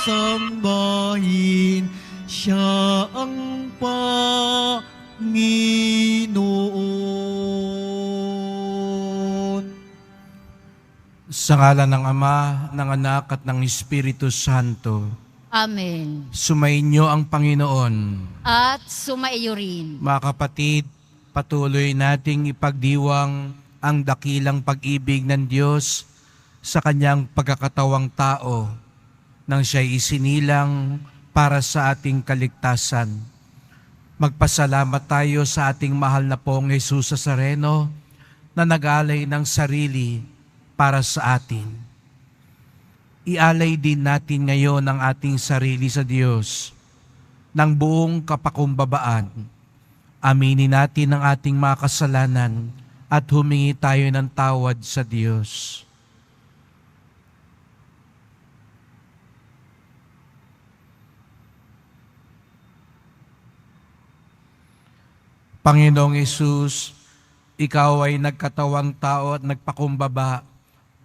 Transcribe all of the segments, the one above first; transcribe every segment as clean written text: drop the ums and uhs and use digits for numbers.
sambahin, siya ang Panginoon. Sa ngalan ng Ama, ng Anak at ng Espiritu Santo. Amen. Sumainyo ang Panginoon. At sumaiyo rin. Mga kapatid, patuloy nating ipagdiwang ang dakilang pag-ibig ng Diyos sa kanyang pagkakatawang tao nang siya'y isinilang para sa ating kaligtasan. Magpasalamat tayo sa ating mahal na pong Jesus Nazareno na nag-alay ng sarili para sa atin. Ialay din natin ngayon ang ating sarili sa Diyos ng buong kapakumbabaan. Aminin natin ang ating mga kasalanan at humingi tayo ng tawad sa Diyos. Panginoong Hesus, Ikaw ay nagkatawang tao at nagpakumbaba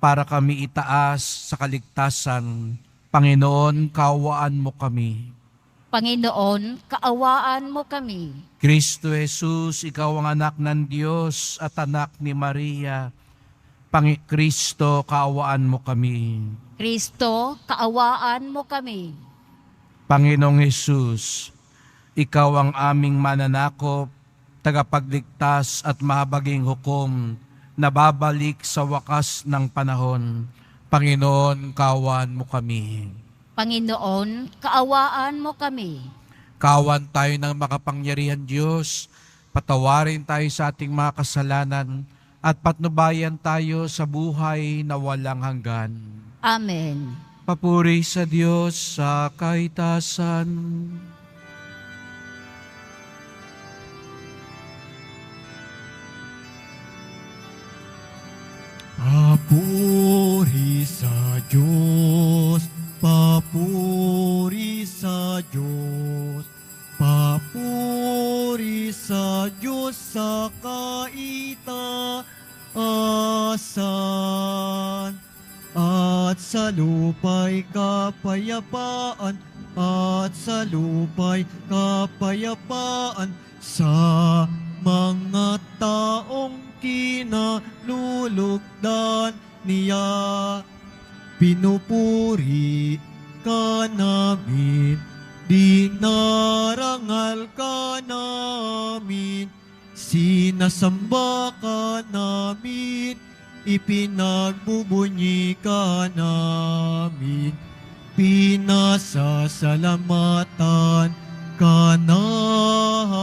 para kami itaas sa kaligtasan. Panginoon, kaawaan mo kami. Panginoon, kaawaan mo kami. Kristo Jesus, Ikaw ang anak ng Diyos at anak ni Maria. Kristo, kaawaan mo kami. Kristo, kaawaan mo kami. Panginoong Hesus, Ikaw ang aming mananakop, tagapagligtas at mahabaging hukom na babalik sa wakas ng panahon. Panginoon, kaawaan mo kami. Panginoon, kaawaan mo kami. Kawan tayo ng makapangyarihan Diyos, patawarin tayo sa ating mga kasalanan at patnubayan tayo sa buhay na walang hanggan. Amen. Papuri sa Diyos sa kaitasan. Papuri sa Diyos, papuri sa Diyos, papuri sa Diyos sa kaitaasan, at sa lupa'y kapayapaan, at sa lupa'y kapayapaan sa mga taong kinalulugdan niya. Pinupuri ka namin, dinarangal ka namin, sinasamba ka namin, ipinagbubunyi ka namin, pinasasalamatan ka namin.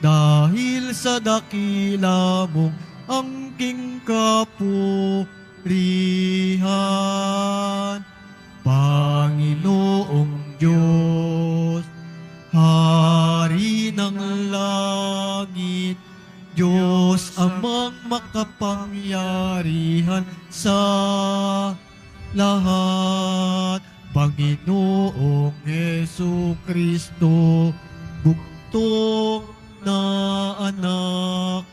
Dahil sa dakila mong angking kapurihan, Panginoong Diyos, Hari ng langit, Diyos amang makapangyarihan sa lahat, Panginoong Jesucristo, buktong na anak,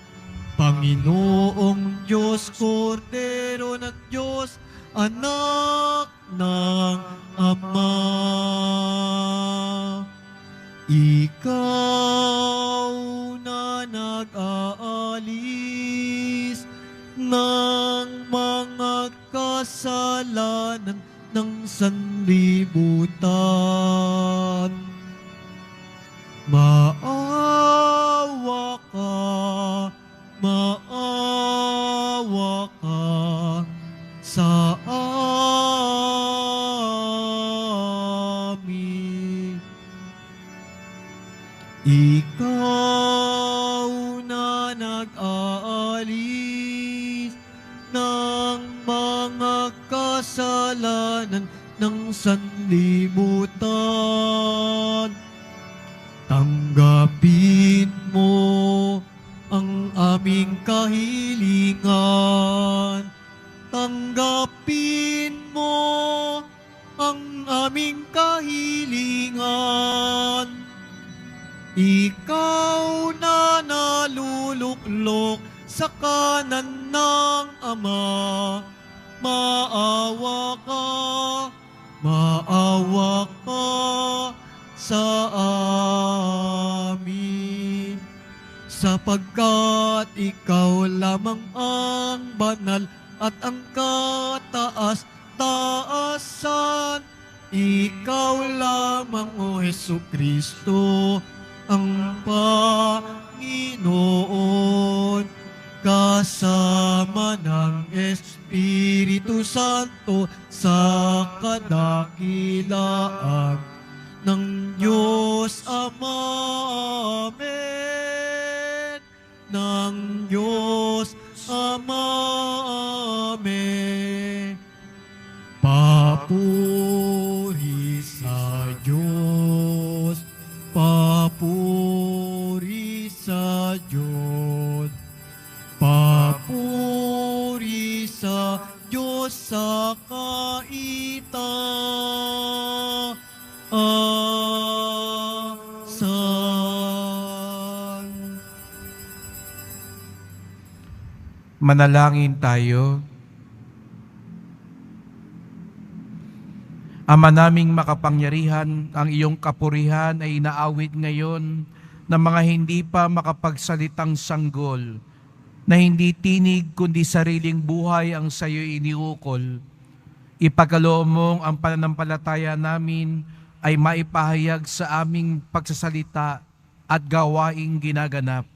Panginoong Diyos, Kordero ng Diyos, anak ng Ama. Ikaw na nag-aalis ng mga kasalanan ng sanlibutan, maawa ka sa amin. Ikaw na nag-aalis ng mga kasalanan ng sanlibutan, tanggapin mo ang aming kahilingan. Tanggapin mo ang aming kahilingan. Ikaw na naluluklok sa kanan ng Ama, maawa ka maawa ka sa amin, sapagkat ikaw lamang ang banal at ang kataas-taasan. Ikaw lamang, O Jesucristo, ang Panginoon, kasama ng Espiritu Santo sa kadakilaan ng Diyos Ama. Amen. Ng Diyos Ama. Amen. Papuri sa Diyos, papuri sa Diyos, papuri sa Diyos sa kaitaasan. Manalangin tayo. Ama naming makapangyarihan, ang iyong kapurihan ay inaawit ngayon ng mga hindi pa makapagsalitang sanggol, na hindi tinig kundi sariling buhay ang sa iyo iniukol. Ipagkaloob mong ang pananampalataya namin ay maipahayag sa aming pagsasalita at gawaing ginaganap.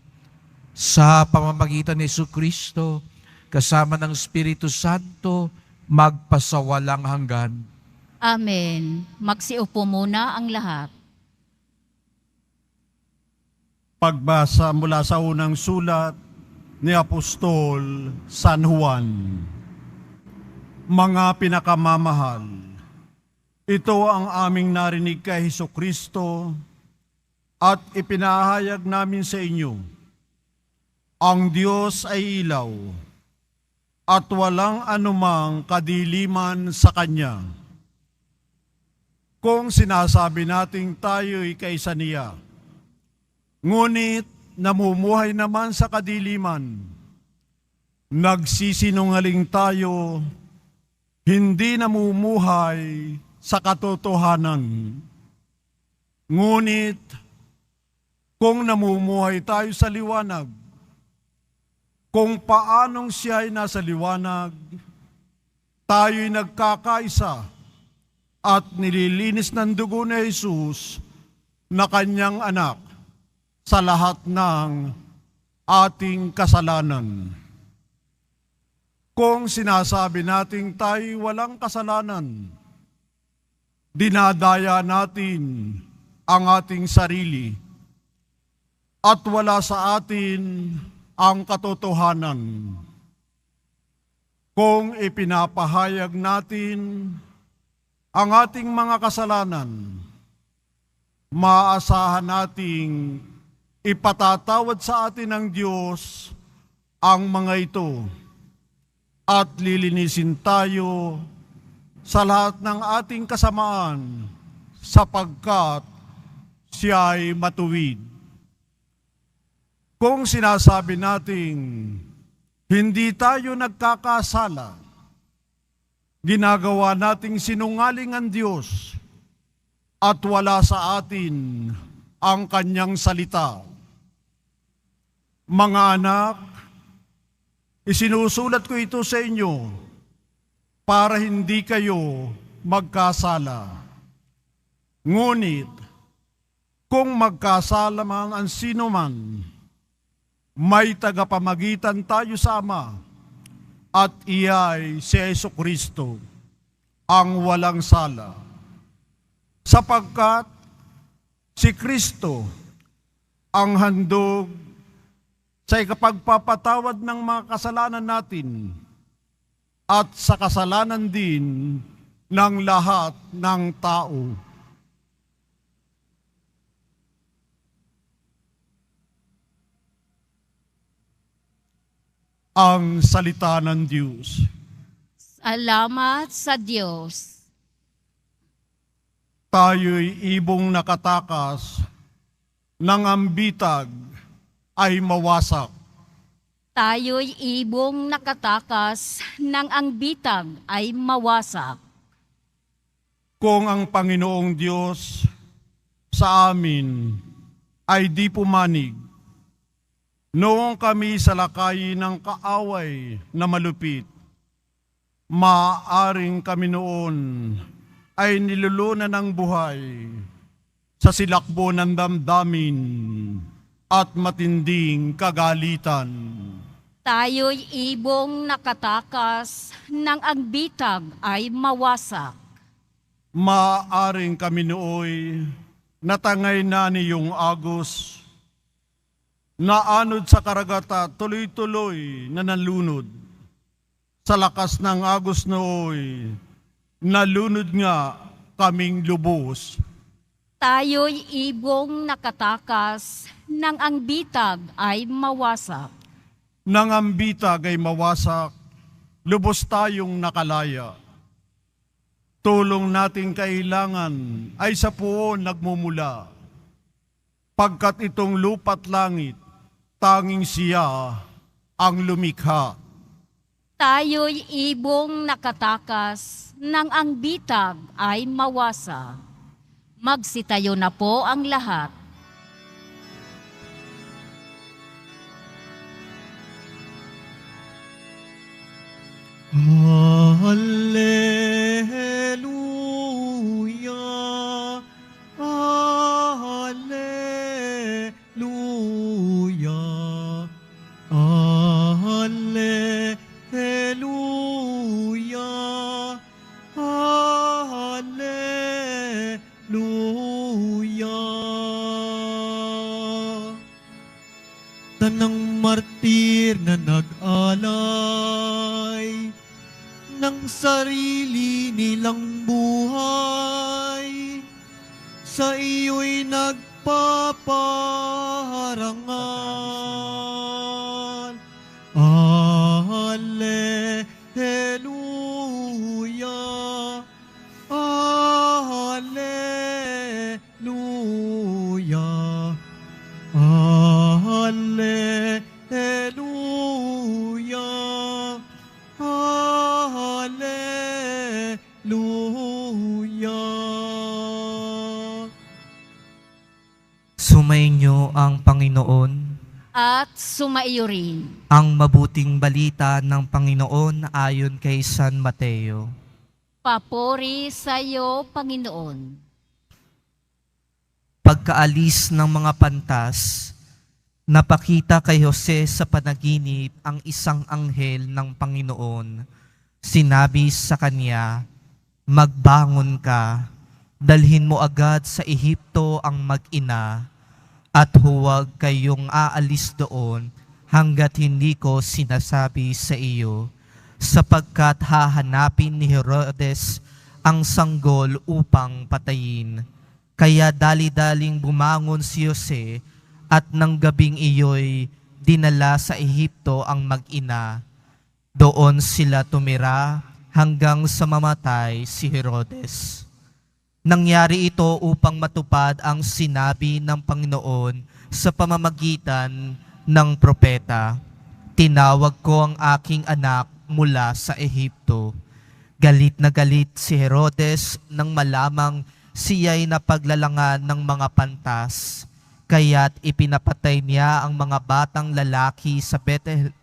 Sa pamamagitan ni Jesucristo, kasama ng Espiritu Santo, magpasawalang hanggan. Amen. Magsiupo muna ang lahat. Pagbasa mula sa unang sulat ni Apostol San Juan. Mga pinakamamahal, ito ang aming narinig kay Jesucristo at ipinahayag namin sa inyo. Ang Diyos ay ilaw at walang anumang kadiliman sa Kanya. Kung sinasabi nating tayo'y kaisa niya, ngunit namumuhay naman sa kadiliman, nagsisinungaling tayo, hindi namumuhay sa katotohanan. Ngunit kung namumuhay tayo sa liwanag, kung paanong siya ay nasa liwanag, tayo'y nagkakaisa at nililinis ng dugo ni Jesus na kanyang anak sa lahat ng ating kasalanan. Kung sinasabi nating tayo walang kasalanan, dinadaya natin ang ating sarili at wala sa atin ang katotohanan. Kung ipinapahayag natin ang ating mga kasalanan, maaasahan nating ipatatawad sa atin ng Diyos ang mga ito at lilinisin tayo sa lahat ng ating kasamaan sapagkat siya ay matuwid. Kung sinasabi nating hindi tayo nagkakasala, ginagawa nating sinungaling ang Diyos at wala sa atin ang kanyang salita. Mga anak, isinusulat ko ito sa inyo para hindi kayo magkasala. Ngunit, kung magkasala man ang sino man, may tagapamagitan tayo sa Ama, at iyay si Jesucristo, ang walang sala. Sapagkat si Kristo ang handog sa ikapagpapatawad ng mga kasalanan natin at sa kasalanan din ng lahat ng tao. Ang salita ng Diyos. Salamat sa Diyos. Tayo'y ibong nakatakas ng ambitag ay mawasak. Tayo'y ibong nakatakas ng ang bitag ay mawasak. kung ang Panginoong Diyos sa amin ay di pumanig, noong kami sa lakay ng kaaway na malupit, maaring kami noon ay nilulunan ng buhay sa silakbo ng damdamin at matinding kagalitan. Tayo'y ibong nakatakas ng ang bitag ay mawasak. Maaring kami nooy natangay na niyong agos, naanod sa karagata tuloy-tuloy na nalunod. Sa lakas ng agos nooy, nalunod nga kaming lubos. Tayo'y ibong nakatakas ng ang bitag ay mawasak. Nang ang bitag ay mawasak, lubos tayong nakalaya. Tulong nating kailangan ay sa puon nagmumula. Pagkat itong lupa't langit, tanging siya ang lumikha. Tayo'y ibong nakatakas ng ang bitag ay mawasak. Magsitayo na po ang lahat. Hallelujah, Hallelujah, Hallelujah, Hallelujah. Tanang martir na nag-alay ng sarili nilang buhay, sa iyo'y nagpapaharangan. Hallelujah, Hallelujah, Hallelujah, Hallelujah. Sumainyo ang Panginoon, At sumaiyo rin. ang mabuting balita ng Panginoon ayon kay San Mateo. Papuri sa iyo, Panginoon. Pagkaalis ng mga pantas, napakita kay Jose sa panaginip ang isang anghel ng Panginoon. Sinabi sa kanya, "Magbangon ka, dalhin mo agad sa Ehipto ang mag-ina, at huwag kayong aalis doon hanggat hindi ko sinasabi sa iyo, sapagkat hahanapin ni Herodes ang sanggol upang patayin." Kaya dali-daling bumangon si Jose, at nang gabing iyo'y dinala sa Ehipto ang mag-ina. Doon sila tumira hanggang sa mamatay si Herodes. Nangyari ito upang matupad ang sinabi ng Panginoon sa pamamagitan ng propeta. "Tinawag ko ang aking anak mula sa Ehipto." Galit na galit si Herodes nang malamang siya'y napaglalangan ng mga pantas. Kaya't ipinapatay niya ang mga batang lalaki sa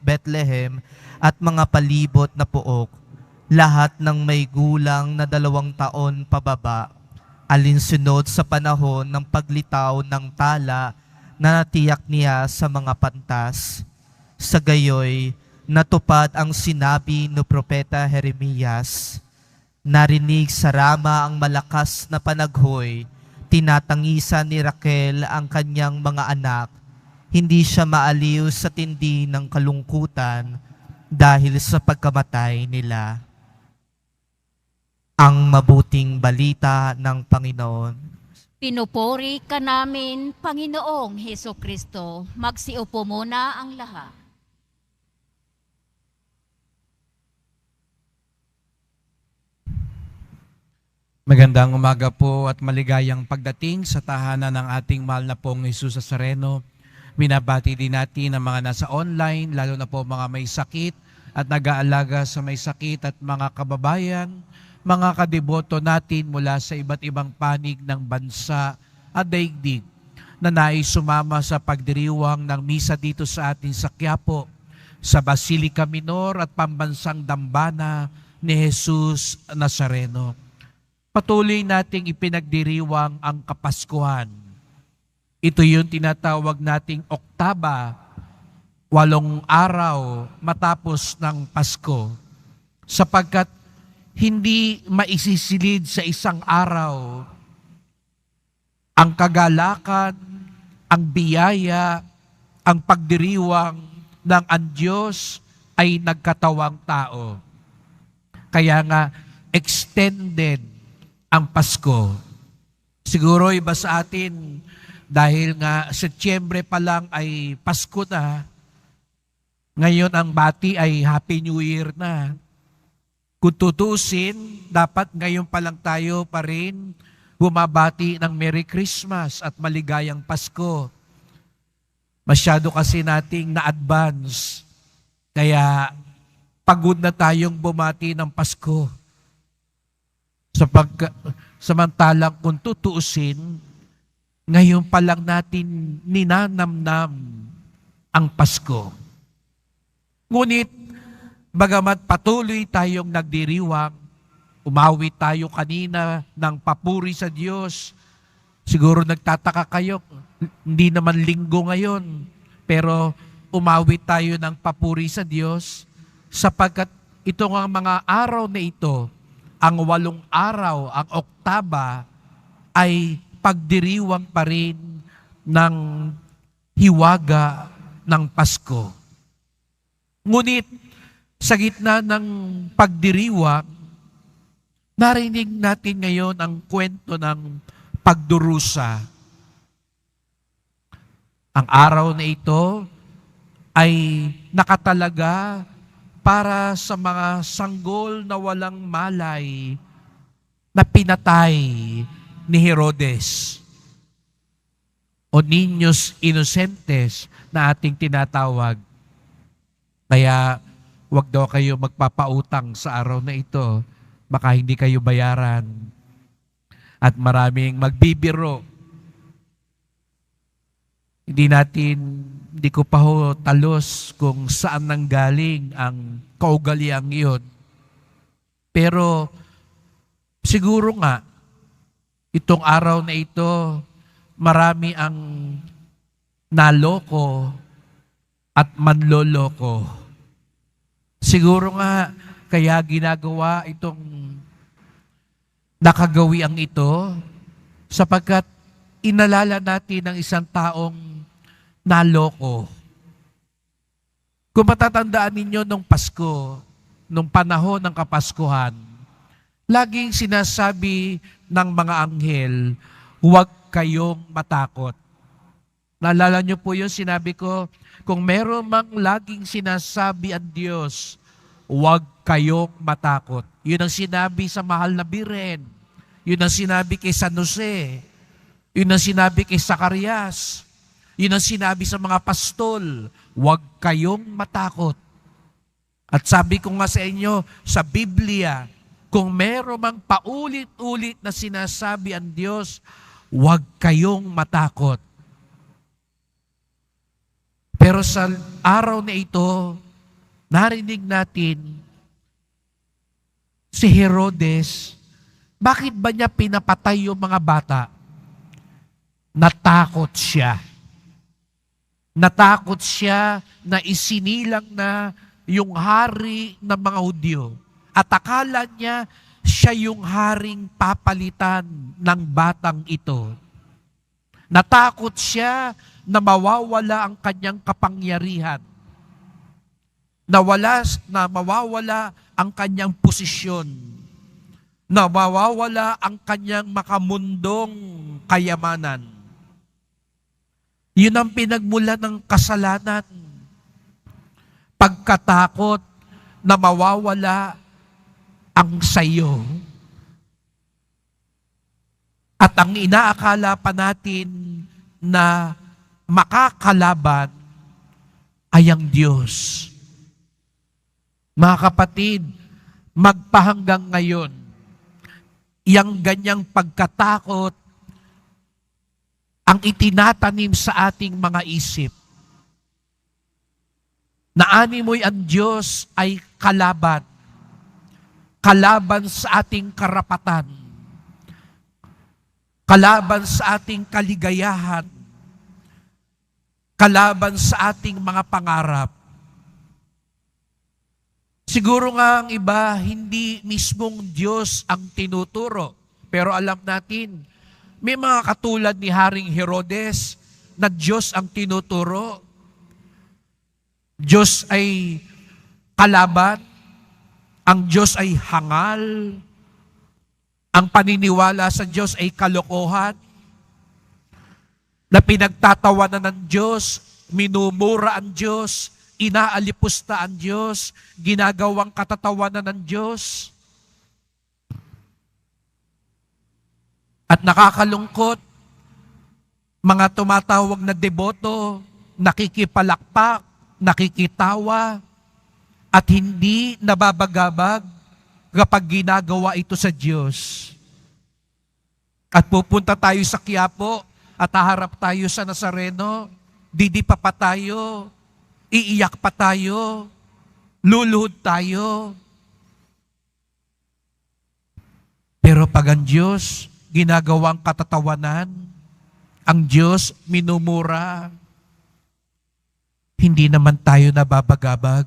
Bethlehem at mga palibot na pook, lahat ng may gulang na 2 taon pababa, alinsunod sa panahon ng paglitaw ng tala na natiyak niya sa mga pantas. Sa gayoy, natupad ang sinabi ni Propeta Jeremias. Narinig sa Rama ang malakas na panaghoy, tinatangisan ni Raquel ang kanyang mga anak. Hindi siya maaliw sa tindi ng kalungkutan dahil sa pagkamatay nila. Ang mabuting balita ng Panginoon. Pinupuri ka namin, Panginoong Hesukristo. Magsiupo muna ang lahat. Magandang umaga po at maligayang pagdating sa tahanan ng ating mahal na pong Jesus Nazareno. Binabati din natin ang mga nasa online, lalo na po mga may sakit at nag-aalaga sa may sakit at mga kababayan mga kadeboto natin mula sa iba't ibang panig ng bansa at daigdig na nais sumama sa pagdiriwang ng misa dito sa atin sa Quiapo, sa Basilica Minor at Pambansang Dambana ni Jesus Nazareno. Patuloy nating ipinagdiriwang ang Kapaskuhan. Ito yung tinatawag nating Oktaba, 8 araw matapos ng Pasko, sapagkat hindi maisisilid sa isang araw ang kagalakan, ang biyaya, ang pagdiriwang ng ang Diyos ay nagkatawang tao. Kaya nga, extended ang Pasko. Siguro iba sa atin, dahil nga Setyembre pa lang ay Pasko na, ngayon ang bati ay Happy New Year na. Kung tutusin, dapat ngayon pa lang tayo pa rin bumabati ng Merry Christmas at maligayang Pasko. Masyado kasi nating na-advance. Kaya pagod na tayong bumati ng Pasko. Samantalang kung tutuusin, ngayon pa lang natin ninanamnam ang Pasko. Ngunit, bagamat patuloy tayong nagdiriwang, umawi tayo kanina ng papuri sa Diyos. Siguro nagtataka kayo, hindi naman linggo ngayon, pero umawi tayo ng papuri sa Diyos sapagkat ito nga mga araw na ito, ang 8 araw, ang Oktaba, ay pagdiriwang pa rin ng hiwaga ng Pasko. Ngunit sa gitna ng pagdiriwang, narinig natin ngayon ang kwento ng pagdurusa. Ang araw na ito ay nakatalaga para sa mga sanggol na walang malay na pinatay ni Herodes o Niños Inocentes na ating tinatawag. Kaya wag daw kayo magpapautang sa araw na ito, baka hindi kayo bayaran. At maraming magbibiro. Hindi ko pa ho talos kung saan nanggaling ang kaugaliang iyon. Pero siguro nga, itong araw na ito, marami ang naloko at manloloko. Siguro nga, kaya ginagawa itong nakagawiang ito sapagkat inalala natin ang isang taong naloko. Kung matatandaan ninyo nung Pasko, nung panahon ng Kapaskuhan, laging sinasabi ng mga anghel, huwag kayong matakot. Naalala niyo po yun, sinabi ko, kung meron mang laging sinasabi ang Diyos, huwag kayong matakot. Yun ang sinabi sa mahal na Biren. Yun ang sinabi kay San Jose. Yun ang sinabi kay Zacarias. Yun ang sinabi sa mga pastol, huwag kayong matakot. At sabi ko nga sa inyo, sa Biblia, kung meron mang paulit-ulit na sinasabi ang Diyos, huwag kayong matakot. Pero sa araw na ito, narinig natin si Herodes, bakit ba niya pinapatay yung mga bata? Natakot siya. Natakot siya na isinilang na yung hari ng mga Hudyo. At akala niya siya yung haring papalitan ng batang ito. Natakot siya na mawawala ang kanyang kapangyarihan. Na mawawala ang kanyang posisyon. Na mawawala ang kanyang makamundong kayamanan. Yun ang pinagmula ng kasalanan. Pagkatakot na mawawala ang sayo. At ang inaakala pa natin na makakalaban ay ang Diyos. Mga kapatid, magpahanggang ngayon, yang ganyang pagkatakot ang itinatanim sa ating mga isip. Na animoy ang Diyos ay kalaban. Kalaban sa ating karapatan. Kalaban sa ating kaligayahan. Kalaban sa ating mga pangarap. Siguro nga ang iba, hindi mismong Diyos ang tinuturo. Pero alam natin, may mga katulad ni Haring Herodes na Diyos ang tinuturo. Diyos ay kalaban. Ang Diyos ay hangal. Ang paniniwala sa Diyos ay kalokohan. Na pinagtatawanan ng Diyos, minumura ang Diyos, inaalipusta ang Diyos, ginagawang katatawanan ng Diyos. At nakakalungkot, mga tumatawag na deboto, nakikipalakpak, nakikitawa, at hindi nababagabag kapag ginagawa ito sa Diyos. At pupunta tayo sa Quiapo at haharap tayo sa Nazareno, didipa pa tayo, iiyak pa tayo, luluhod tayo. Pero pag ang Diyos ginagawang katatawanan, ang Diyos minumura, hindi naman tayo nababagabag.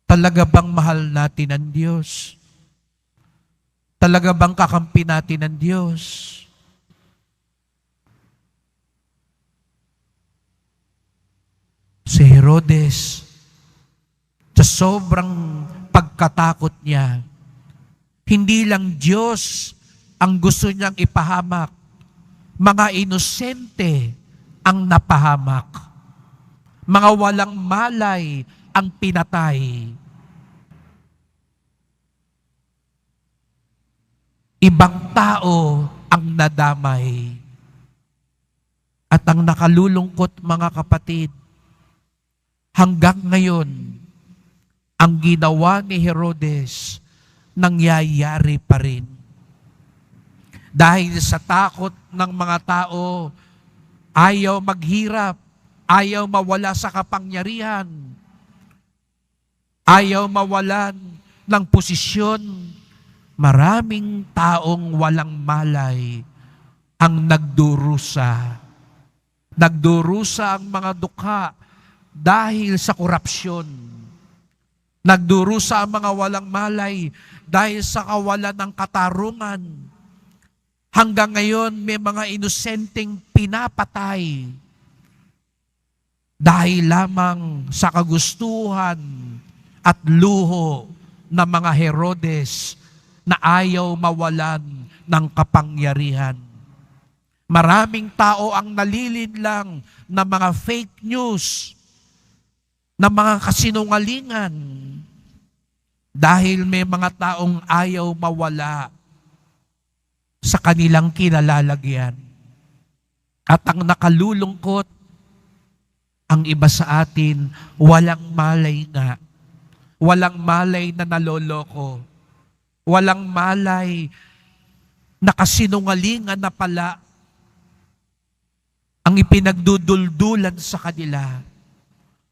Talaga bang mahal natin ang Diyos? Talaga bang kakampi natin ang Diyos? Si Herodes, sa sobrang pagkatakot niya, hindi lang Diyos ang gusto niyang ipahamak, mga inosente ang napahamak, mga walang malay ang pinatay. Ibang tao ang nadamay. At ang nakalulungkot, mga kapatid, hanggang ngayon, ang ginawa ni Herodes, nangyayari pa rin. Dahil sa takot ng mga tao, ayaw maghirap, ayaw mawala sa kapangyarihan, ayaw mawalan ng posisyon, maraming taong walang malay ang nagdurusa. Nagdurusa ang mga dukha dahil sa korupsyon. Nagdurusa ang mga walang malay dahil sa kawalan ng katarungan. Hanggang ngayon, may mga inosenteng pinapatay dahil lamang sa kagustuhan at luho ng mga Herodes na ayaw mawalan ng kapangyarihan. Maraming tao ang nalilinlang ng mga fake news, ng mga kasinungalingan, dahil may mga taong ayaw mawala sa kanilang kinalalagyan. At ang nakalulungkot, ang iba sa atin, walang malay nga. Walang malay na naloloko. Walang malay na kasinungalingan na pala ang ipinagduduldulan sa kanila.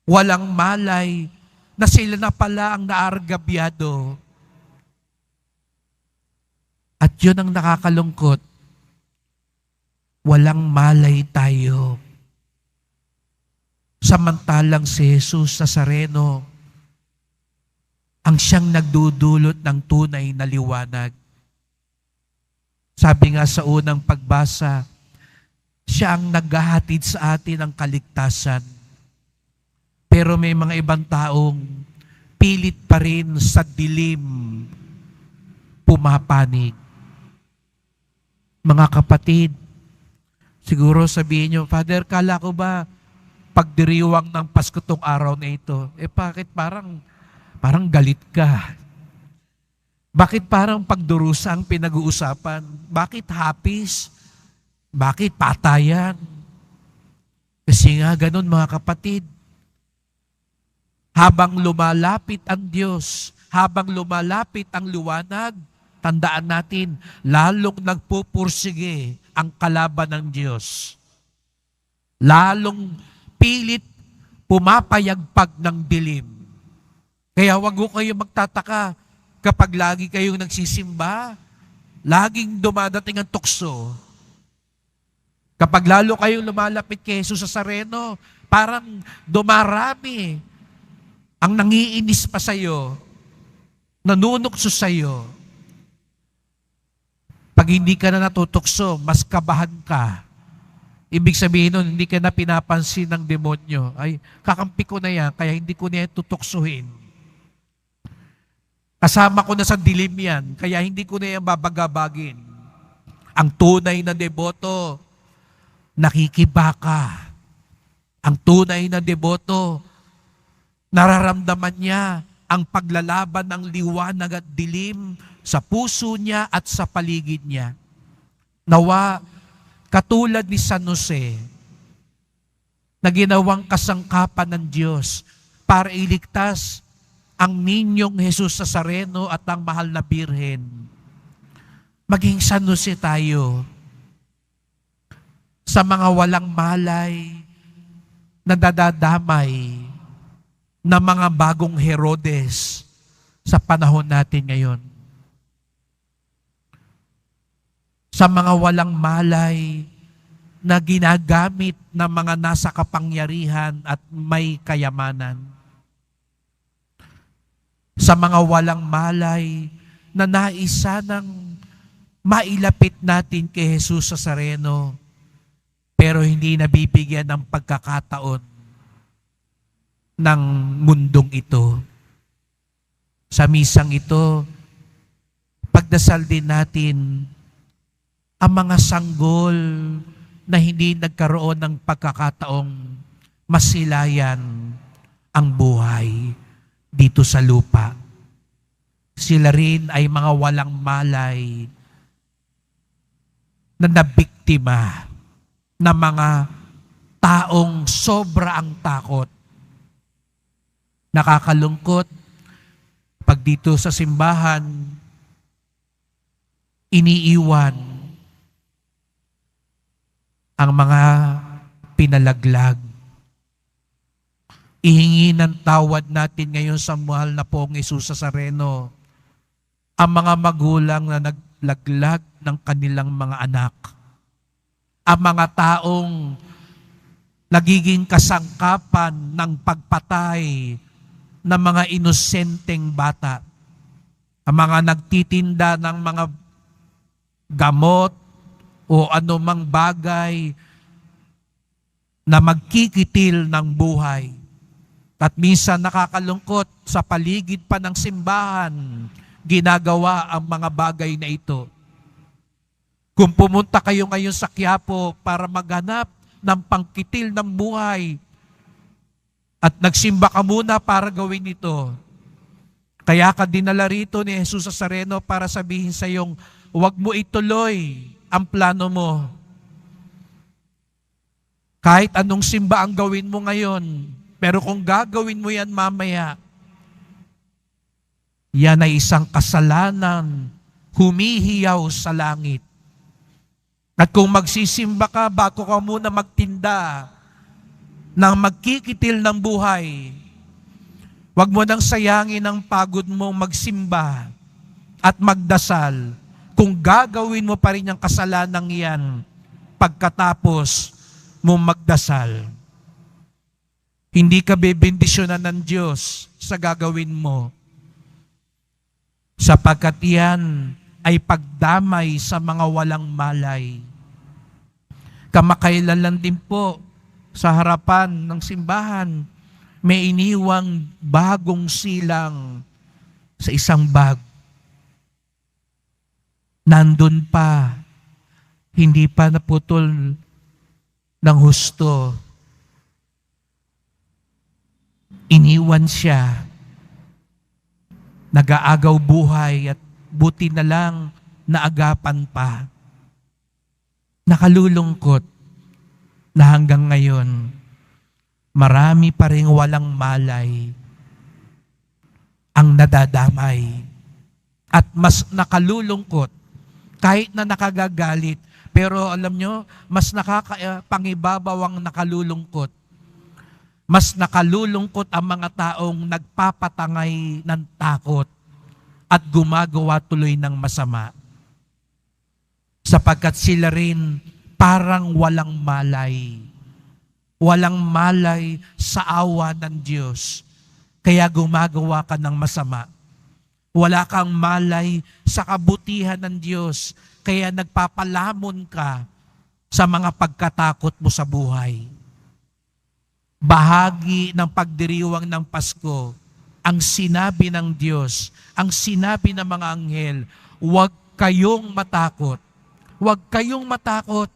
Walang malay na sila na pala ang naargabyado. At yun ang nakakalungkot. Walang malay tayo. Samantalang si Jesus Nazareno, ang siyang nagdudulot ng tunay na liwanag. Sabi nga sa unang pagbasa, siya ang naghahatid sa atin ng kaligtasan. Pero may mga ibang taong pilit pa rin sa dilim pumapanig. Mga kapatid, siguro sabihin nyo, Father, kala ko ba pagdiriwang ng Pasko tong araw na ito? Bakit parang galit ka? Bakit parang pagdurusa ang pinag-uusapan? Bakit hapis? Bakit patayan? Kasi nga ganun, mga kapatid, habang lumalapit ang Diyos, habang lumalapit ang liwanag, tandaan natin, lalong nagpupursige ang kalaban ng Diyos. Lalong pilit pumapayagpag ng dilim. Kaya wag ko kayo magtataka kapag lagi kayong nagsisimba, laging dumadating ang tukso. Kapag lalo kayong lumalapit kay Jesus sa Sareno, parang dumarami ang nangiinis pa sa'yo, nanunukso sa'yo. Pag hindi ka na natutukso, mas kabahan ka. Ibig sabihin nun, hindi ka na pinapansin ng demonyo. Ay, kakampi ko na yan, kaya hindi ko na yan tutuksuhin. Kasama ko na sa dilim yan, kaya hindi ko na yan babagabagin. Ang tunay na deboto, nakikibaka. Ang tunay na deboto, nararamdaman niya ang paglalaban ng liwanag at dilim sa puso niya at sa paligid niya. Nawa, katulad ni San Jose, na ginawang kasangkapan ng Diyos para iligtas ang ninyong Jesus Nazareno at ang mahal na Birhen. Maging San Jose tayo sa mga walang malay na dadadamay na mga bagong Herodes sa panahon natin ngayon. Sa mga walang malay na ginagamit ng mga nasa kapangyarihan at may kayamanan. Sa mga walang malay na naisa ng mailapit natin kay Jesus Nazareno, pero hindi nabibigyan ng pagkakataon ng mundong ito. Sa misang ito, pagdasal din natin ang mga sanggol na hindi nagkaroon ng pagkakataong masilayan ang buhay dito sa lupa. Sila rin ay mga walang malay na nabiktima ng mga taong sobra ang takot. Nakakalungkot pag dito sa simbahan, iniiwan ang mga pinalaglag. Ihingi ng tawad natin ngayon sa mahal na pong Jesus Nazareno ang mga magulang na naglaglag ng kanilang mga anak. Ang mga taong nagiging kasangkapan ng pagpatay ng mga inosenteng bata. Ang mga nagtitinda ng mga gamot o anumang bagay na magkikitil ng buhay. At minsan nakakalungkot sa paligid pa ng simbahan, ginagawa ang mga bagay na ito. Kung pumunta kayo ngayon sa Quiapo para maghanap ng pangkitil ng buhay at nagsimba ka muna para gawin ito, kaya ka dinala rito ni Jesus Nazareno para sabihin sa iyong, huwag mo ituloy ang plano mo. Kahit anong simba ang gawin mo ngayon, pero kung gagawin mo yan mamaya, yan ay isang kasalanan humihiyaw sa langit. At kung magsisimba ka, bago ka muna magtinda ng magkikitil ng buhay, huwag mo nang sayangin ang pagod mo magsimba at magdasal kung gagawin mo pa rin ang kasalanang yan pagkatapos mo magdasal. Hindi ka bebendisyonan ng Diyos sa gagawin mo, sapagkat yan ay pagdamay sa mga walang malay. Kamakailan lang din po sa harapan ng simbahan, may iniwang bagong silang sa isang bag. Nandun pa, hindi pa naputol ng husto. Iniwan siya. Nag-aagaw buhay at buti na lang naagapan pa. Nakalulungkot na hanggang ngayon, marami pa ring walang malay ang nadadamay, at mas nakalulungkot kahit na nakagagalit. Pero alam nyo, mas nakakapangibabaw ang nakalulungkot. Mas nakalulungkot ang mga taong nagpapatangay ng takot at gumagawa tuloy ng masama. Sapagkat sila rin parang walang malay. Walang malay sa awa ng Diyos. Kaya gumagawa ka ng masama. Wala kang malay sa kabutihan ng Diyos, kaya nagpapalamon ka sa mga pagkatakot mo sa buhay. Bahagi ng pagdiriwang ng Pasko, ang sinabi ng Diyos, ang sinabi ng mga anghel, huwag kayong matakot. Huwag kayong matakot.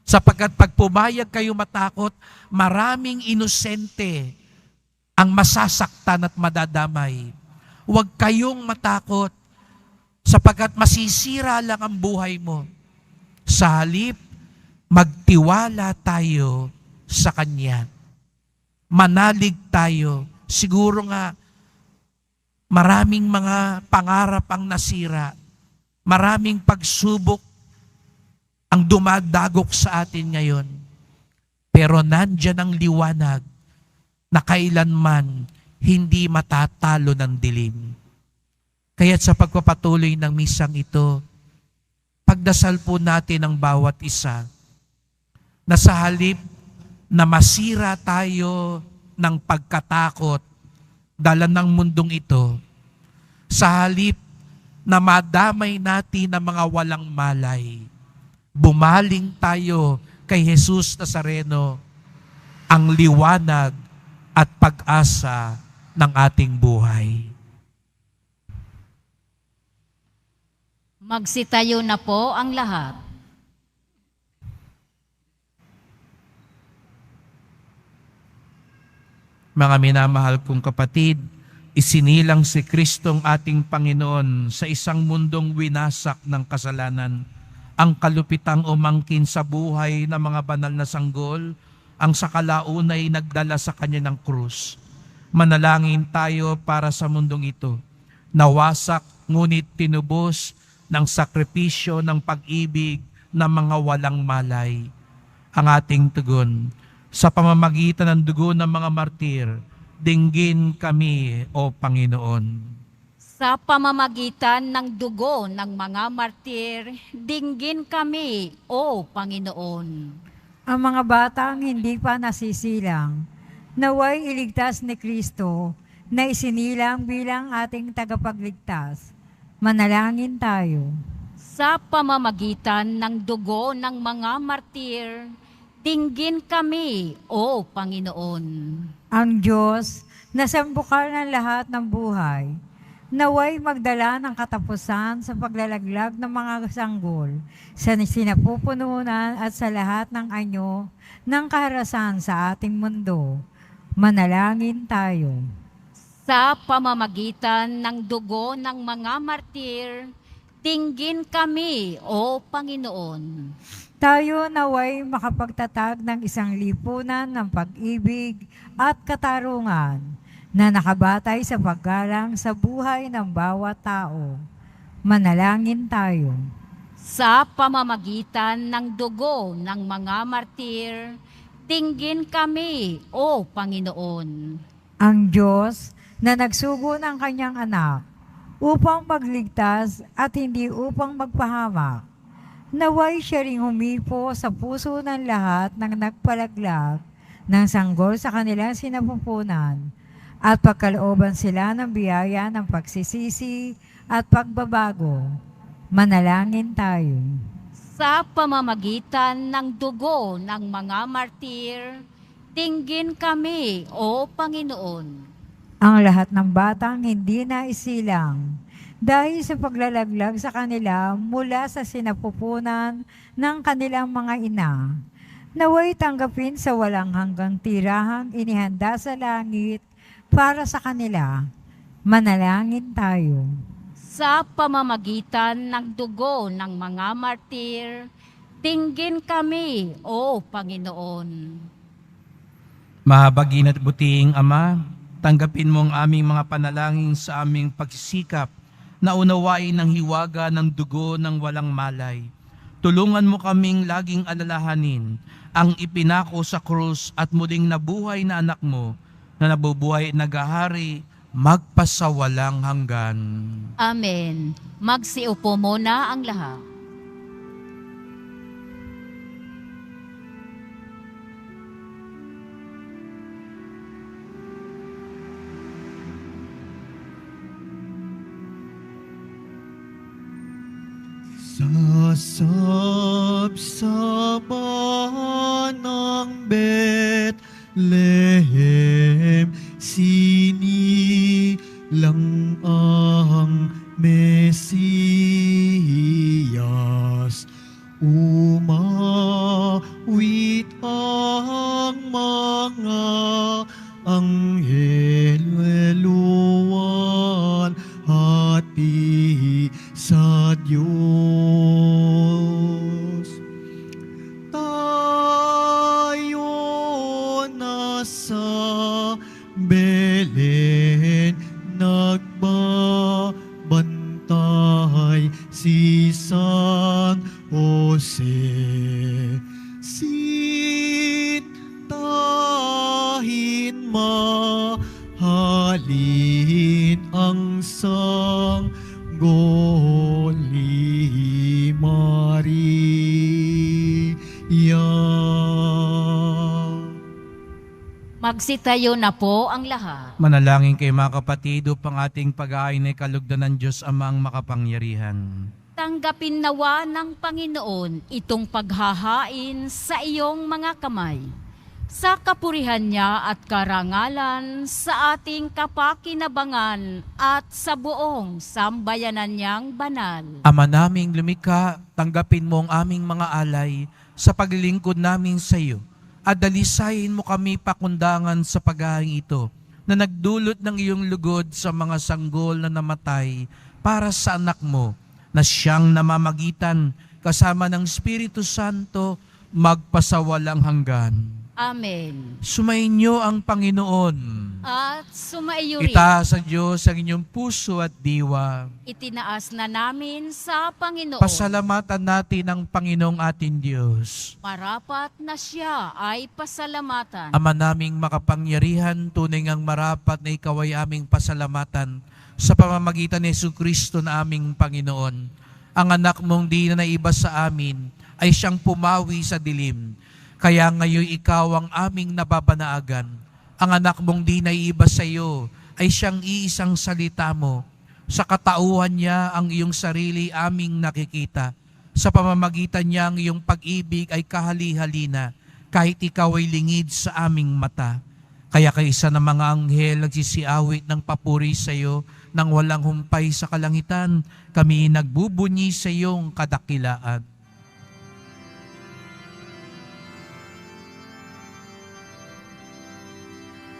Sapagkat pag pumayag kayong matakot, maraming inosente ang masasaktan at madadamay. Huwag kayong matakot sapagkat masisira lang ang buhay mo. Sa halip, magtiwala tayo sa Kanya. Manalig tayo. Siguro nga, maraming mga pangarap ang nasira. Maraming pagsubok ang dumadagok sa atin ngayon. Pero nandyan ang liwanag na kailanman hindi matatalo ng dilim. Kaya't sa pagpapatuloy ng misang ito, pagdasal po natin ang bawat isa na sa halip na masira tayo ng pagkatakot dala ng mundong ito, sa halip na madamay natin ang mga walang malay, bumaling tayo kay Jesus Nazareno, ang liwanag at pag-asa ng ating buhay. Magsitayo na po ang lahat. Mga minamahal kong kapatid, isinilang si Kristong ating Panginoon sa isang mundong winasak ng kasalanan. Ang kalupitang umangkin sa buhay ng mga banal na sanggol, ang sa kalaunay nagdala sa Kanya ng krus. Manalangin tayo para sa mundong ito. Nawasak ngunit tinubos ng sakripisyo ng pag-ibig ng mga walang malay. Ang ating tugon, sa pamamagitan ng dugo ng mga martir, dinggin kami, O Panginoon. Sa pamamagitan ng dugo ng mga martir, dinggin kami, O Panginoon. Ang mga batang hindi pa nasisilang, naway iligtas ni Kristo na isinilang bilang ating tagapagligtas. Manalangin tayo. Sa pamamagitan ng dugo ng mga martir, dinggin kami, O Panginoon. Ang Diyos na sambukal ng lahat ng buhay, naway magdala ng katapusan sa paglalaglag ng mga sanggol, sa sinapupununan at sa lahat ng anyo ng kaharasan sa ating mundo. Manalangin tayo. Sa pamamagitan ng dugo ng mga martir, dinggin kami, O Panginoon. Tayo naway makapagtatag ng isang lipunan ng pag-ibig at katarungan na nakabatay sa paggalang sa buhay ng bawat tao. Manalangin tayo. Sa pamamagitan ng dugo ng mga martir, dinggin kami, O Panginoon. Ang Diyos na nagsugo ng kanyang anak upang magligtas at hindi upang magpahamak, naway siya ring humipo sa puso ng lahat ng nagpalaglag ng sanggol sa kanilang sinapupunan at pagkalooban sila ng biyaya ng pagsisisi at pagbabago. Manalangin tayo. Sa pamamagitan ng dugo ng mga martir, dinggin kami, O Panginoon. Ang lahat ng batang hindi na isilang dahil sa paglalaglag sa kanila mula sa sinapupunan ng kanilang mga ina, naway tanggapin sa walang hanggang tirahang inihanda sa langit para sa kanila. Manalangin tayo. Sa pamamagitan ng dugo ng mga martir, dinggin kami, O Panginoon. Mahabagin at butiing Ama, tanggapin mo ang aming mga panalangin sa aming pagsisikap naunawain ng hiwaga ng dugo ng walang malay. Tulungan mo kaming laging alalahanin ang ipinako sa krus at muling nabuhay na anak mo na nabubuhay at nagahari magpasawalang hanggan. Amen. Magsiupo muna ang lahat. Sasabsaban ng Bethlehem, sinilang ang Mesiyas. Umawit ang mga anghel, luwan hati sa Diyos. Tayo nasa Belen, nagbabantay si San Jose. Sintahin mahalin ang sanggol ni Maria. Magsitayo na po ang lahat. Manalangin kay mga kapatid upang ating pag-aayon ay kalugdan ng Diyos Amang makapangyarihan. Tanggapin nawa ng Panginoon itong paghahain sa iyong mga kamay. Sa kapurihan niya at karangalan sa ating kapakinabangan at sa buong sambayanan niyang banal. Ama naming lumikha, tanggapin mo ang aming mga alay sa paglilingkod namin sa iyo at dalisayin mo kami pakundangan sa paghahain ito na nagdulot ng iyong lugod sa mga sanggol na namatay para sa anak mo na siyang namamagitan kasama ng Espiritu Santo magpasawalang hanggan. Amen. Sumainyo ang Panginoon. At sumaiyo rin. Itaas sa Diyos ang inyong puso at diwa. Itinaas na namin sa Panginoon. Pasalamatan natin ang Panginoong ating Diyos. Marapat na siya ay pasalamatan. Ama naming makapangyarihan, tunay ngang marapat na ikaw ay aming pasalamatan sa pamamagitan ni Jesucristo na aming Panginoon. Ang anak mong di na naiba sa amin ay siyang pumawi sa dilim. Kaya ngayon ikaw ang aming nababanaagan. Ang anak mong di naiiba sa iyo ay siyang iisang salita mo. Sa katauhan niya ang iyong sarili aming nakikita. Sa pamamagitan niya ang iyong pag-ibig ay kahali-halina kahit ikaw ay lingid sa aming mata. Kaya kaisa ng mga anghel nagsisiawit ng papuri sa iyo nang walang humpay sa kalangitan, kami nagbubunyi sa iyong kadakilaan.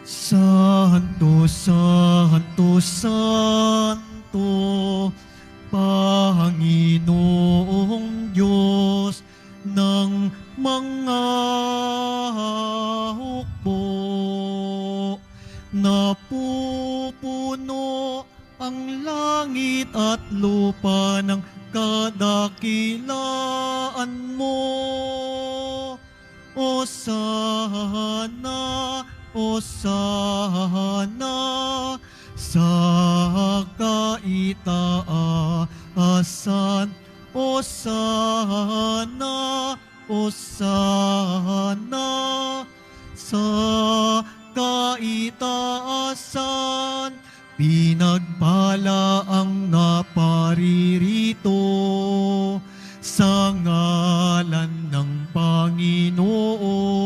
Santo, Santo, Santo, Panginoong Diyos ng mga hukbo. Napupuno ang langit at lupa ng kadakilaan mo. Hosana, Hosana sa kaitaasan. Hosana, Hosana sa kaitaasan. Pinagpala ang naparirito sa ngalan ng Panginoon.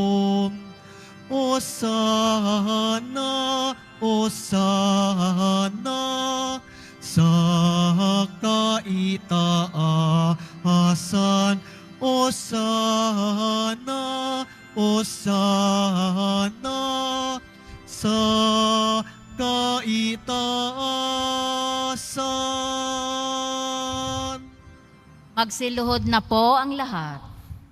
Hosana, Hosana sa kaitaasan. Hosana, Hosana sa kaitaasan. Magsiluhod na po ang lahat.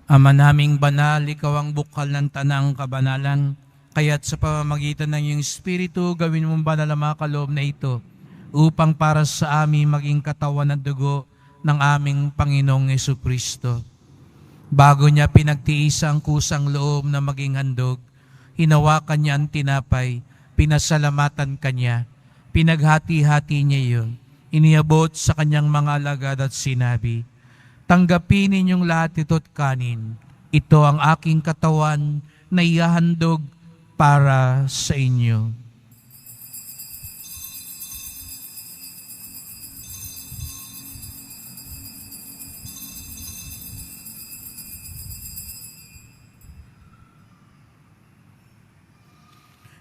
Ama naming banal, ikaw ang bukal ng tanang kabanalan. Kaya't sa pamamagitan ng iyong Espiritu, gawin mong banal ang mga kaloob na ito upang para sa amin maging katawan at dugo ng aming Panginoong Jesucristo. Bago niya pinagtiis ang kusang loob na maging handog, hinawakan niya ang tinapay, pinasalamatan kanya, pinaghati-hati niya iyon, iniabot sa kanyang mga alagad at sinabi, "Tanggapin ninyong lahat ito't kanin. Ito ang aking katawan na ihahandog para sa inyo."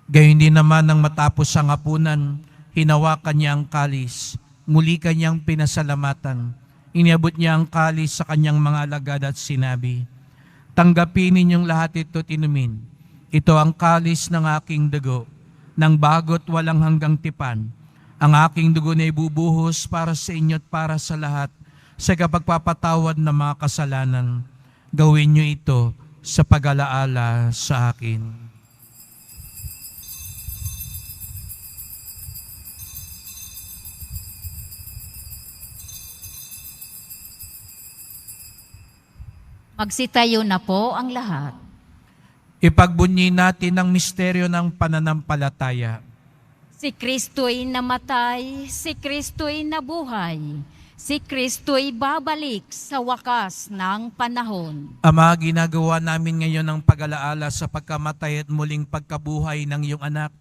Gayon din naman nang matapos ang hapunan, hinawakan niya ang kalis, muli kanyang pinasalamatan. Iniabot niya ang kalis sa kanyang mga alagad at sinabi, "Tanggapin ninyong lahat ito't inumin. Ito ang kalis ng aking dugo, ng bago't walang hanggang tipan. Ang aking dugo na ibubuhos para sa inyo at para sa lahat sa kapagpapatawad ng mga kasalanan. Gawin niyo ito sa pag-alaala sa akin." Magsitayo na po ang lahat. Ipagbunyi natin ang misteryo ng pananampalataya. Si Kristo'y namatay, si Kristo'y nabuhay, si Kristo'y babalik sa wakas ng panahon. Ama, ginagawa namin ngayon ang pag-alaala sa pagkamatay at muling pagkabuhay ng iyong anak.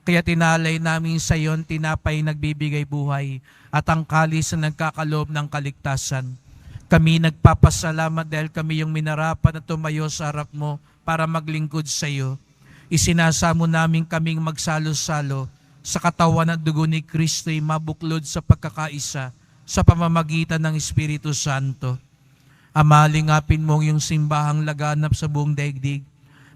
Kaya tinalay namin sa iyon tinapay nagbibigay buhay at ang kalis na nagkakaloob ng kaligtasan. Kami nagpapasalamat dahil kami yung minarapan at tumayo sa harap mo para maglingkod sa iyo. Isinasamo namin kaming magsalo-salo sa katawan at dugo ni Kristo'y mabuklod sa pagkakaisa sa pamamagitan ng Espiritu Santo. Ama, lingapin mo yung simbahang laganap sa buong daigdig.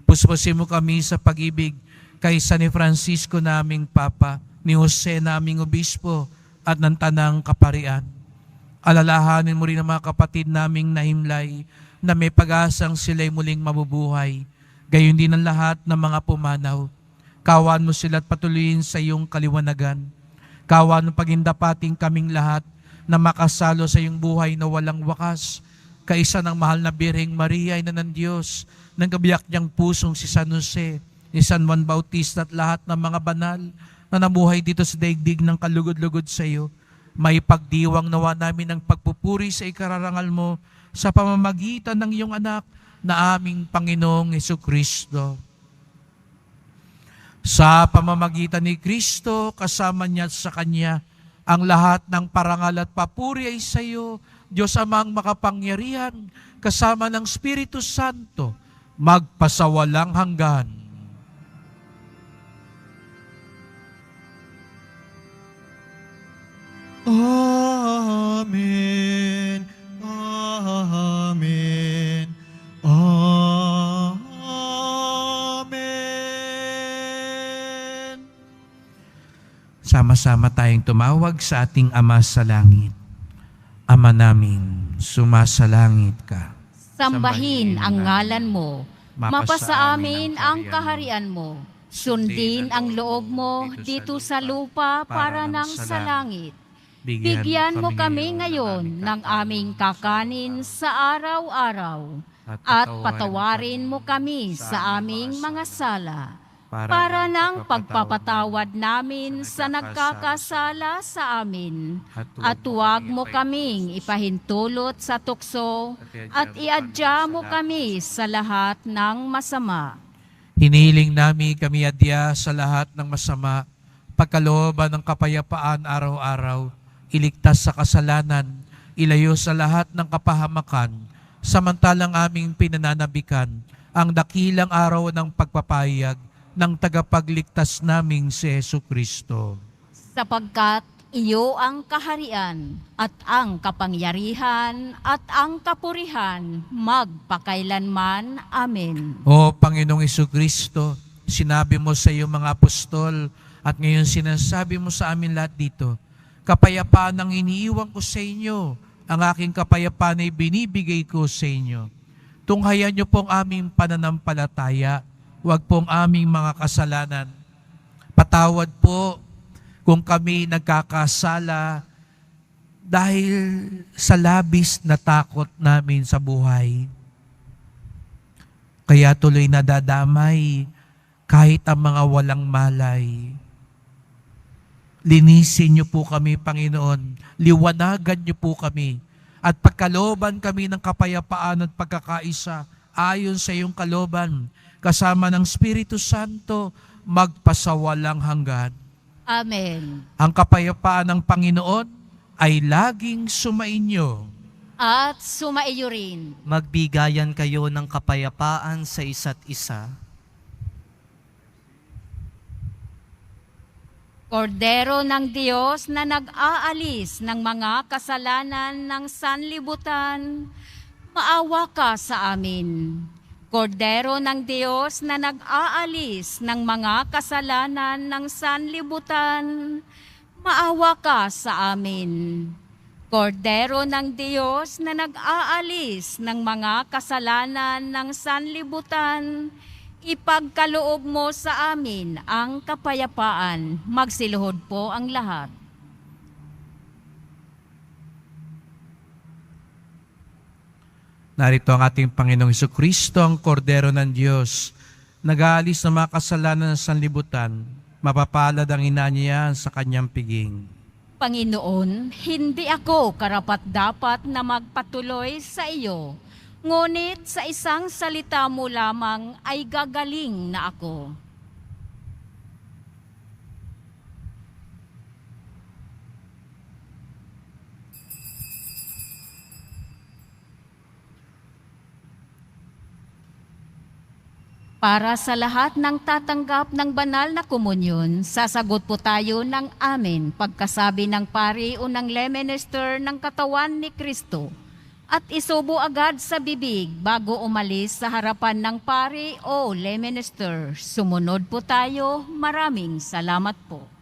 Puspusin mo kami sa pag-ibig kay San Francisco naming Papa, ni Jose naming Obispo at ng Tanang Kaparian. Alalahanin mo rin ang mga kapatid naming nahimlay na may pag-asang sila'y muling mabubuhay. Gayon din ang lahat ng mga pumanaw. Kawan mo sila at patuloyin sa iyong kaliwanagan. Kawan mo pagindapating kaming lahat na makasalo sa iyong buhay na walang wakas. Kaisa ng mahal na Birheng Maria, Ina ng Diyos, ng kabiyak niyang pusong si San Jose, ni San Juan Bautista at lahat ng mga banal na namuhay dito sa daigdig ng kalugod-lugod sa iyo. May pagdiwang nawa namin ang pagpupuri sa ikararangal mo sa pamamagitan ng iyong anak na aming Panginoong Jesucristo. Sa pamamagitan ni Kristo, kasama niya at sa Kanya, ang lahat ng parangal at papuri ay sa iyo, Diyos Amang makapangyarihan, kasama ng Espiritu Santo, magpasawalang hanggan. Amen. Amen. Amen. Sama-sama tayong tumawag sa ating Ama sa Langit. Ama namin, sumasalangit ka. Sambahin ang ngalan mo. Mapasa amin ang kaharian mo. Sundin ang loob mo dito sa lupa para nang sa langit. Bigyan mo kami ngayon ng aming kakanin sa araw-araw at patawarin mo kami sa aming mga sala para nang pagpapatawad namin sa nagkakasala sa amin. At huwag mo kaming ipahintulot sa tukso at iadya mo kami sa lahat ng masama. Hiniling namin kami adya sa lahat ng masama, pagkalooban ng kapayapaan araw-araw, iligtas sa kasalanan, ilayo sa lahat ng kapahamakan, samantalang aming pinananabikan ang dakilang araw ng pagpapahayag ng tagapagligtas naming si Jesucristo. Sapagkat iyo ang kaharian at ang kapangyarihan at ang kapurihan magpakailanman. Amen. O Panginoong Jesucristo, sinabi mo sa iyong mga apostol at ngayon sinasabi mo sa amin lahat dito, kapayapaan ang iniiwan ko sa inyo, ang aking kapayapaan ay binibigay ko sa inyo. Tunghayan niyo pong aming pananampalataya, huwag pong aming mga kasalanan. Patawad po kung kami nagkakasala dahil sa labis na takot namin sa buhay. Kaya tuloy nadadamay kahit ang mga walang malay. Linisin niyo po kami, Panginoon. Liwanagan niyo po kami. At pagkalooban kami ng kapayapaan at pagkakaisa ayon sa iyong kalooban, kasama ng Espiritu Santo, magpasawalang hanggan. Amen. Ang kapayapaan ng Panginoon ay laging sumainyo. At sumaiyo rin. Magbigayan kayo ng kapayapaan sa isa't isa. Kordero ng Diyos na nag-aalis ng mga kasalanan ng sanlibutan, maawa ka sa amin. Kordero ng Diyos na nag-aalis ng mga kasalanan ng sanlibutan, maawa ka sa amin. Kordero ng Diyos na nag-aalis ng mga kasalanan ng sanlibutan, ipagkaloob mo sa amin ang kapayapaan. Magsiluhod po ang lahat. Narito ang ating Panginoong Hesukristo, ang Kordero ng Diyos, nag-aalis ng mga kasalanan ng sanlibutan, mapapalad ang ina niya sa kanyang piging. Panginoon, hindi ako karapat-dapat na magpatuloy sa iyo, ngunit sa isang salita mo lamang ay gagaling na ako. Para sa lahat ng tatanggap ng banal na komunyon, sasagot po tayo ng amen pagkasabi ng pari o ng lay minister ng katawan ni Kristo at isubo agad sa bibig bago umalis sa harapan ng pari o lay minister. Sumunod po tayo. Maraming salamat po.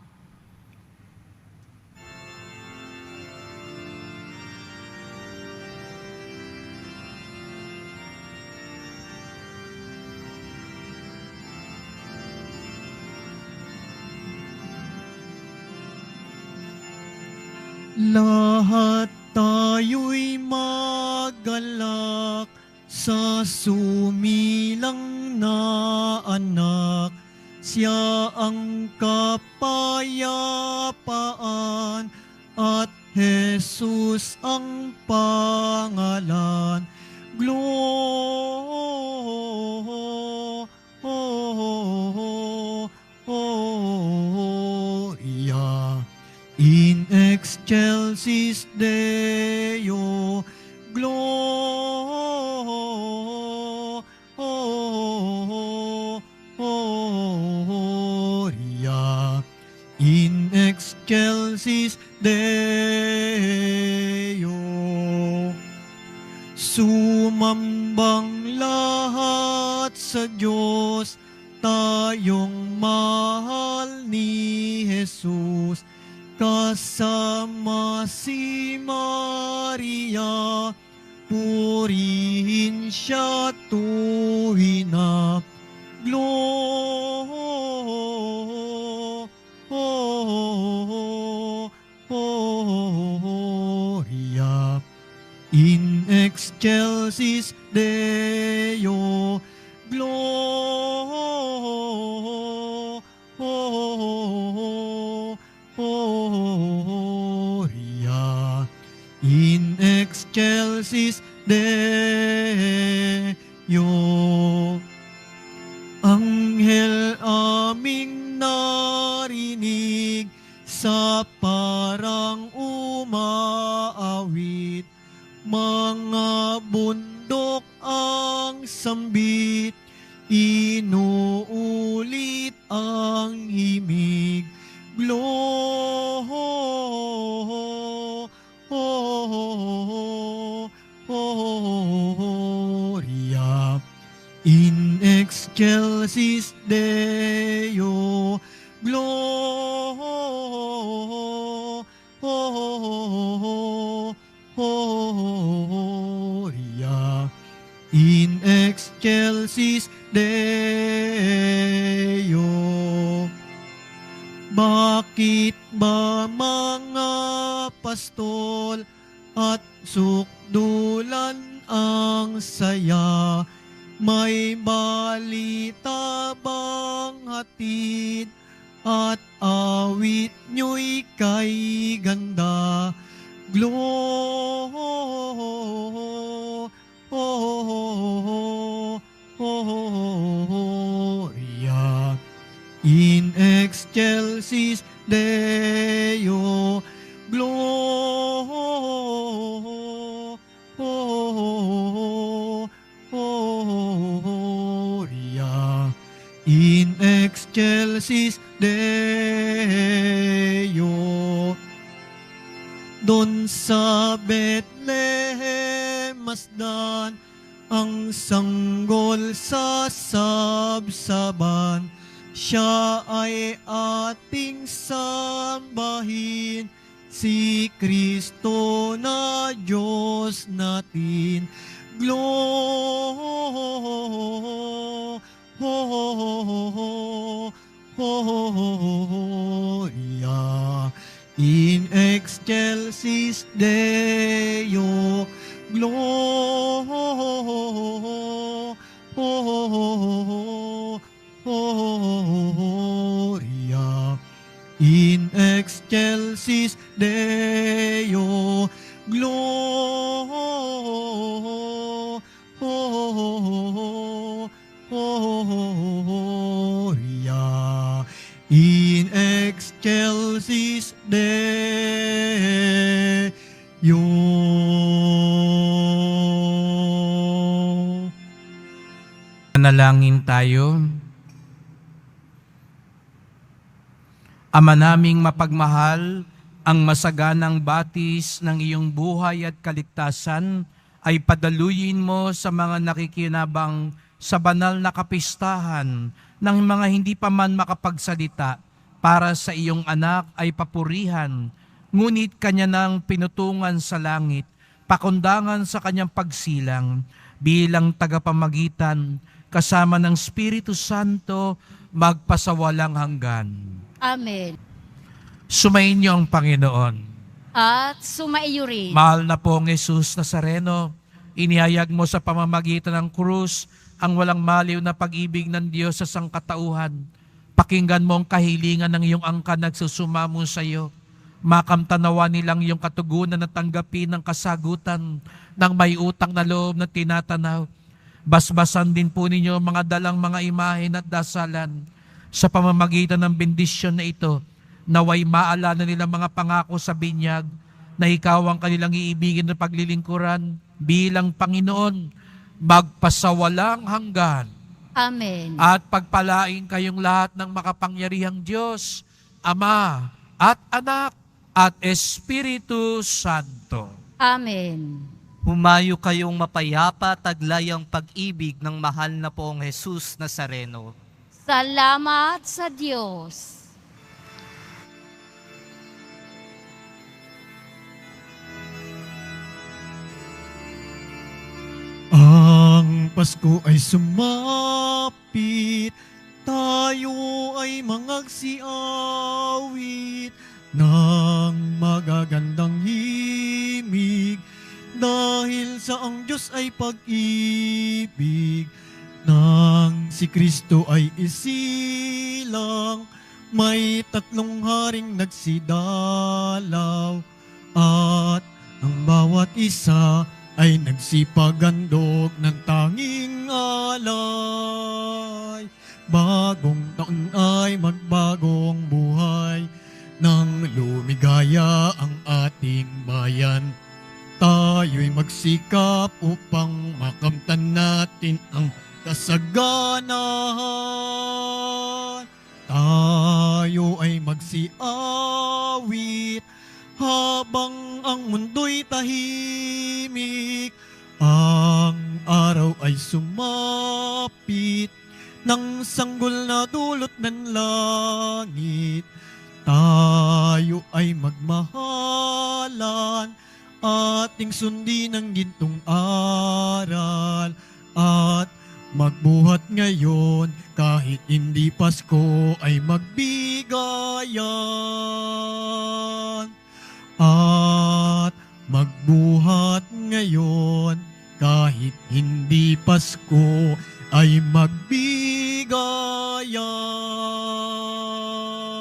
Lahat tayo'y magalak sa sumilang na anak. Siya ang kapayapaan at Jesus ang pangalan. Gloria in excelsis Deo, Gloria in excelsis Deo. Sumambang lahat sa Diyos, tayong mahal ni Jesus. Kasama si Maria, purihin siya tuhina. Gloria in excelsis Deo, Gloria in excelsis Deo. Anghel aming narinig sa parang umaawit, mga bundok ang sambit, inuulit ang himig. Gloria in excelsis Deo, Gloria in excelsis Deo. Bakit ba ng saya, may balita bang hatid, at awit nyo'y kay ganda. Gloria in excelsis Deo. Gloria in excelsis Deo. Doon sa Bethlehem masdan, ang sanggol sa sabsaban. Siya ay ating sambahin, si Kristo na Diyos natin. Gloria in excelsis Deo. Gloria in excelsis Deo. Gloria in excelsis Deo. Manalangin tayo. Ama naming mapagmahal, ang masaganang batis ng iyong buhay at kaligtasan ay padaluyin mo sa mga nakikinabang sa banal na kapistahan ng mga hindi pa man makapagsalita para sa iyong anak ay papurihan, ngunit kanya nang pinutungan sa langit, pakundangan sa kanyang pagsilang bilang tagapamagitan kasama ng Espiritu Santo magpasawalang hanggan. Amen. Sumainyo ang Panginoon. At sumaiyo rin. Mahal na pong Jesus Nazareno, inihayag mo sa pamamagitan ng krus ang walang maliw na pag-ibig ng Diyos sa sangkatauhan. Pakinggan mo ang kahilingan ng iyong angkan nagsusumamo sa iyo. Makamtanawa nilang iyong katugunan na tanggapin ng kasagutan ng may utang na loob na tinatanaw. Basbasan din po ninyo mga dalang mga imahen at dasalan. Sa pamamagitan ng bendisyon na ito, naway maalala nila mga pangako sa binyag na ikaw ang kanilang iibigin na paglilingkuran bilang Panginoon, magpasawalang hanggan. Amen. At pagpalain kayong lahat ng makapangyarihang Diyos, Ama at Anak at Espiritu Santo. Amen. Humayo kayong mapayapa, taglay ang pag-ibig ng mahal na poong Jesus Nazareno. Salamat sa Diyos. Ang Pasko ay sumapit, tayo ay mangagsiawit ng magagandang himig, dahil sa ang Diyos ay pag-ibig. Nang si Kristo ay isilang, may tatlong haring nagsidalaw, at ang bawat isa ay nagsipagandog ng tanging alay. Bagong taon ay magbagong buhay, nang lumigaya ang ating bayan. Tayo'y magsikap upang makamtan natin ang kasaganahan. Tayo ay magsiawit habang ang mundo'y tahimik. Ang araw ay sumapit ng sanggol na dulot ng langit. Tayo ay magmahalan, ating sundin ang gintong aral, at magbuhat ngayon kahit hindi Pasko ay magbigayan. At magbuhat ngayon kahit hindi Pasko ay magbigay